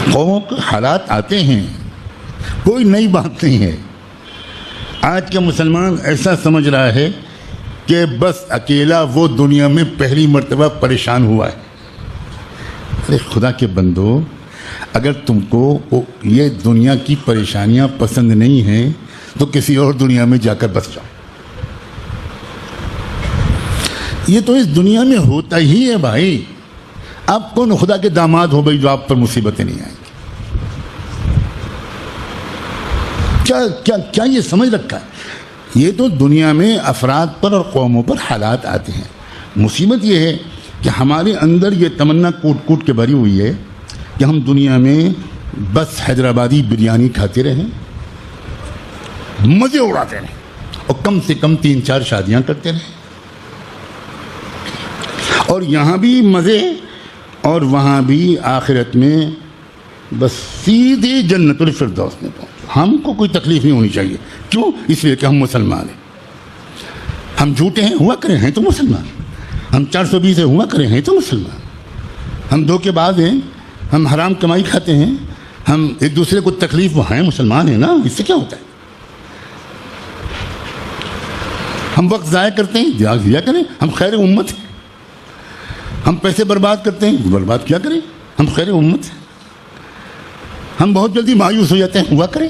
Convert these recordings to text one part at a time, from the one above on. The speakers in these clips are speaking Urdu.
قوموں کے حالات آتے ہیں، کوئی نئی بات نہیں ہے۔ آج کا مسلمان ایسا سمجھ رہا ہے کہ بس اکیلا وہ دنیا میں پہلی مرتبہ پریشان ہوا ہے۔ ارے خدا کے بندو، اگر تم کو یہ دنیا کی پریشانیاں پسند نہیں ہیں تو کسی اور دنیا میں جا کر بس جاؤ۔ یہ تو اس دنیا میں ہوتا ہی ہے بھائی۔ آپ کون خدا کے داماد ہو بھائی جو آپ پر مصیبتیں نہیں آئیں گی؟ کیا یہ سمجھ رکھا ہے؟ یہ تو دنیا میں افراد پر اور قوموں پر حالات آتے ہیں۔ مصیبت یہ ہے کہ ہمارے اندر یہ تمنا کوٹ کوٹ کے بھری ہوئی ہے کہ ہم دنیا میں بس حیدرآبادی بریانی کھاتے رہیں، مزے اڑاتے رہیں اور کم سے کم 3-4 شادیاں کرتے رہیں، اور یہاں بھی مزے اور وہاں بھی آخرت میں بس سیدھی جنت الفردوس میں پہنچ۔ ہم کو کوئی تکلیف نہیں ہونی چاہیے۔ کیوں؟ اس لیے کہ ہم مسلمان ہیں۔ ہم جھوٹے ہیں، ہوا کریں، ہیں تو مسلمان۔ ہم 420 ہیں، ہوا کریں، ہیں تو مسلمان۔ ہم دھوکے باز ہیں، ہم حرام کمائی کھاتے ہیں، ہم ایک دوسرے کو تکلیف، وہ ہیں مسلمان ہیں نا، اس سے کیا ہوتا ہے؟ ہم وقت ضائع کرتے ہیں، دیا کریں، ہم خیر امت ہیں۔ ہم پیسے برباد کرتے ہیں، برباد کیا کریں، ہم خیر امت ہیں۔ ہم بہت جلدی مایوس ہو جاتے ہیں، ہوا کریں،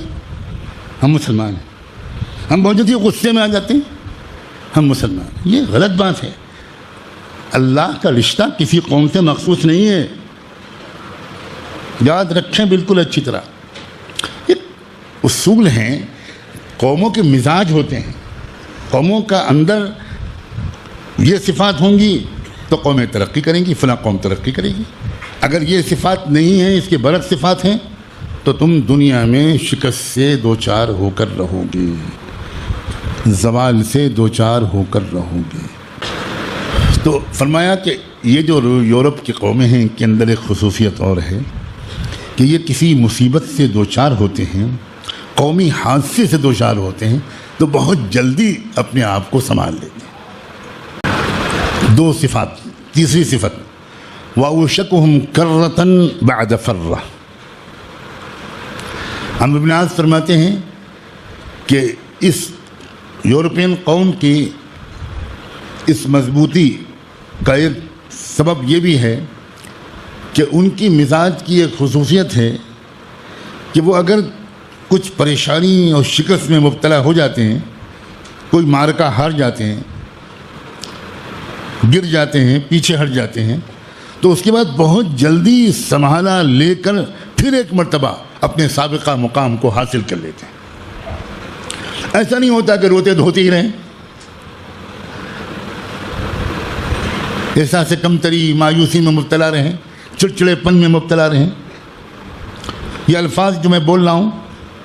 ہم مسلمان ہیں۔ ہم بہت جلدی غصے میں آ جاتے ہیں، ہم مسلمان ہیں۔ یہ غلط بات ہے۔ اللہ کا رشتہ کسی قوم سے مخصوص نہیں ہے، یاد رکھیں بالکل اچھی طرح۔ یہ اصول ہیں، قوموں کے مزاج ہوتے ہیں، قوموں کا اندر یہ صفات ہوں گی تو قومیں ترقی کریں گی، فلاں قوم ترقی کرے گی۔ اگر یہ صفات نہیں ہیں، اس کے برعکس صفات ہیں، تو تم دنیا میں شکست سے دوچار ہو کر رہو گے، زوال سے دوچار ہو کر رہو گے۔ تو فرمایا کہ یہ جو یورپ کی قومیں ہیں، ان کے اندر ایک خصوصیت اور ہے کہ یہ کسی مصیبت سے دوچار ہوتے ہیں، قومی حادثے سے دوچار ہوتے ہیں، تو بہت جلدی اپنے آپ کو سنبھال لیتے ہیں۔ 2 صفات۔ تیسری صفت، وَأَوْشَكُهُمْ كَرَّةً بَعْدَ فَرَّةٍ۔ ہم ابن عاص فرماتے ہیں کہ اس یورپین قوم کی اس مضبوطی کا ایک سبب یہ بھی ہے کہ ان کی مزاج کی ایک خصوصیت ہے کہ وہ اگر کچھ پریشانی اور شکست میں مبتلا ہو جاتے ہیں، کوئی معرکہ ہار جاتے ہیں، گر جاتے ہیں، پیچھے ہٹ جاتے ہیں، تو اس کے بعد بہت جلدی سنبھالا لے کر پھر ایک مرتبہ اپنے سابقہ مقام کو حاصل کر لیتے ہیں۔ ایسا نہیں ہوتا کہ روتے دھوتے ہی رہیں، احساس کمتری، مایوسی میں مبتلا رہیں، چڑچڑے پن میں مبتلا رہیں۔ یہ الفاظ جو میں بول رہا ہوں،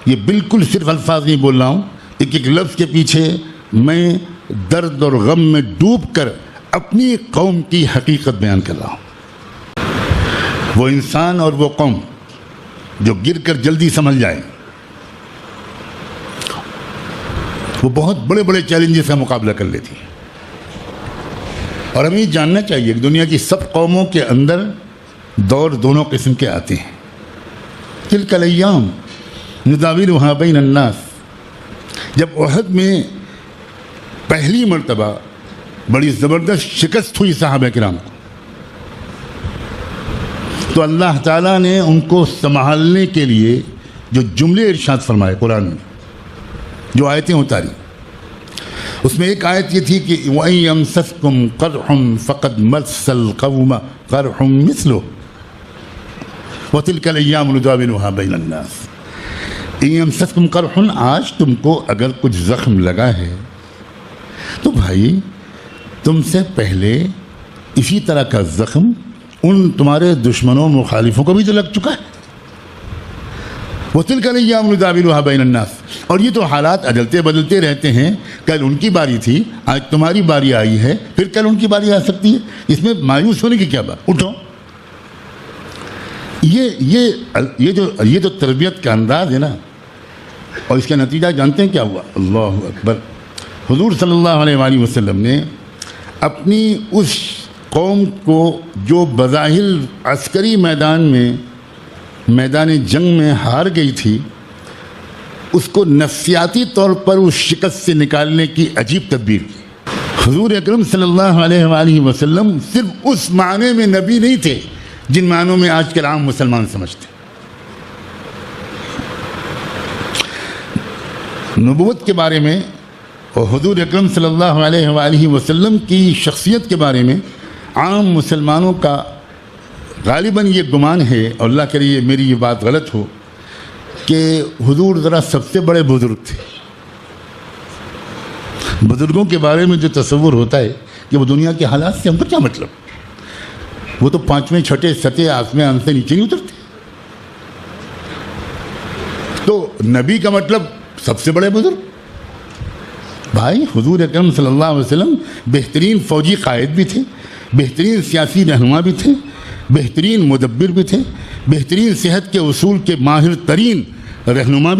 یہ بالکل صرف الفاظ نہیں بول رہا ہوں، ایک ایک لفظ کے پیچھے میں درد اور غم میں ڈوب کر اپنی قوم کی حقیقت بیان کر رہا ہوں۔ وہ انسان اور وہ قوم جو گر کر جلدی سنبھل جائے، وہ بہت بڑے بڑے چیلنجز کا مقابلہ کر لیتی ہے۔ اور ہمیں یہ جاننا چاہیے کہ دنیا کی سب قوموں کے اندر دور دونوں قسم کے آتے ہیں۔ تلک الایام نداولها بین الناس۔ جب احد میں پہلی مرتبہ بڑی زبردست شکست ہوئی صحابہ کرام کو، تو اللہ تعالیٰ نے ان کو سنبھالنے کے لیے جو جملے ارشاد فرمائے قرآن میں، جو آیتیں اتاری، اس میں ایک آیت یہ تھی کہ وَإِن يَمْسَسْكُمْ قَرْحٌ فَقَدْ مَسَّ الْقَوْمَ قَرْحٌ مِثْلُهُ وَتِلْكَ الْأَيَّامُ نُدَاوِلُهَا بَيْنَ النَّاسِ۔ إِن يَمْسَسْكُمْ قَرْحٌ، آج تم کو اگر کچھ زخم لگا ہے تو بھائی تم سے پہلے اسی طرح کا زخم ان تمہارے دشمنوں مخالفوں کو بھی تو لگ چکا ہے۔ وَتِلْكَ الْأَيَّامُ نُدَاوِلُهَا بَيْنَ النَّاسِ۔ اور یہ تو حالات عدلتے بدلتے رہتے ہیں، کل ان کی باری تھی، آج تمہاری باری آئی ہے، پھر کل ان کی باری آ سکتی ہے، اس میں مایوس ہونے کی کیا بات؟ اٹھو۔ یہ جو تربیت کا انداز ہے نا، اور اس کا نتیجہ جانتے ہیں کیا ہوا؟ اللہ اکبر۔ حضور صلی اللہ علیہ وآلہ وسلم نے اپنی اس قوم کو جو بظاہر عسکری میدان میں میدان جنگ میں ہار گئی تھی، اس کو نفسیاتی طور پر اس شکست سے نکالنے کی عجیب تدبیر کی۔ حضور اکرم صلی اللہ علیہ وآلہ وسلم صرف اس معنی میں نبی نہیں تھے جن معنوں میں آج کل عام مسلمان سمجھتے۔ نبوت کے بارے میں اور حضور اکرم صلی اللہ علیہ وآلہ وسلم کی شخصیت کے بارے میں عام مسلمانوں کا غالباً یہ گمان ہے، اور اللہ کرے یہ میری یہ بات غلط ہو، کہ حضور ذرا سب سے بڑے بزرگ تھے۔ بزرگوں کے بارے میں جو تصور ہوتا ہے کہ وہ دنیا کے حالات سے ہم کو کیا مطلب، وہ تو پانچویں چھٹے سطح آسمان سے نیچے نہیں اترتے۔ تو نبی کا مطلب سب سے بڑے بزرگ۔ بھائی حضور اکرم صلی اللہ علیہ وسلم بہترین فوجی قائد بھی تھے، بہترین سیاسی رہنما بھی تھے، بہترین مدبر بھی تھے، بہترین صحت کے اصول کے ماہر ترین رہنما